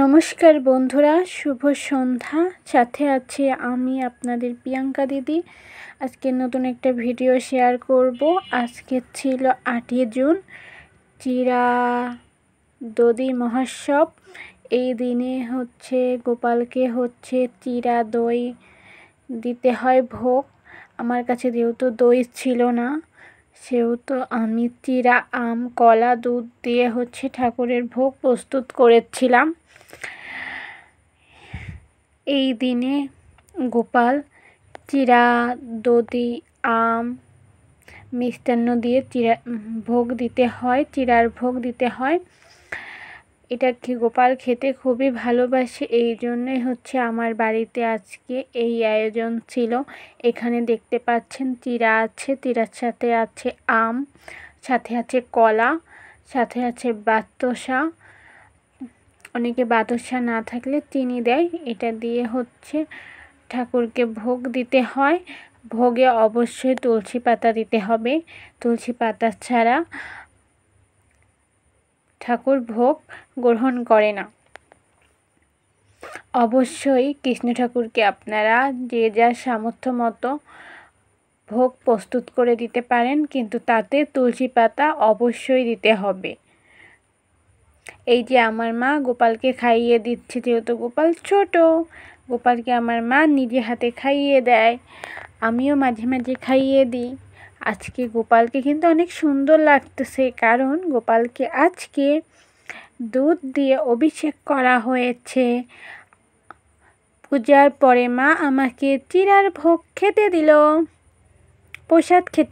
নমস্কার বন্ধুরা, শুভ সন্ধ্যা। সাথে আছে আমি আপনাদের প্রিয়াঙ্কা দিদি। আজকে নতুন একটা ভিডিও শেয়ার করব। আজকে ছিল 8ই জুন, চিরা দধি মহোৎসব। এই দিনে গোপালকে চিরা দই দিতে হয় ভোগ। আমার কাছে যেহেতু দই ছিল না, সেহেতু আমি চিরা, আম, কলা, দুধ দিয়ে ঠাকুরের ভোগ প্রস্তুত করেছিলাম। এই দিনে গোপাল চিরা দধি আম মিষ্টান্ন দিয়ে ভোগ দিতে হয়, চিরার ভোগ দিতে হয়। এটা গোপাল খেতে খুবই ভালোবাসে, এই জন্যই আমার বাড়িতে আজকে এই আয়োজন ছিল। এখানে দেখতে পাচ্ছেন চিরা আছে, চিরার সাথে আছে আম, সাথে আছে কলা, সাথে আছে বাতাসা। অনেকে বাতাসা না থাকলে চিনি দেয়। এটা দিয়ে ঠাকুরকে ভোগ দিতে হয়। ভোগে অবশ্যই তুলসী পাতা দিতে হবে। তুলসী পাতা ছাড়া ঠাকুর ভোগ গ্রহণ করে না। অবশ্যই কৃষ্ণ ঠাকুরকে আপনারা যে যার সামর্থ্য মতো ভোগ প্রস্তুত করে দিতে পারেন, কিন্তু তাতে তুলসী পাতা অবশ্যই দিতে হবে। এই যে আমার মা গোপালকে খাইয়ে দিচ্ছে, যেহেতু গোপাল ছোট, গোপালকে আমার মা নিজে হাতে খাইয়ে দেয়। আমিও মাঝে মাঝে খাইয়ে দিই। আজকে গোপালকে কিন্তু অনেক সুন্দর লাগতেছে, কারণ গোপালকে আজকে দুধ দিয়ে অভিষেক করা হয়েছে। পূজার পরে মা আমাকে চিরার ভোগ খেতে দিল, প্রসাদ খেতে।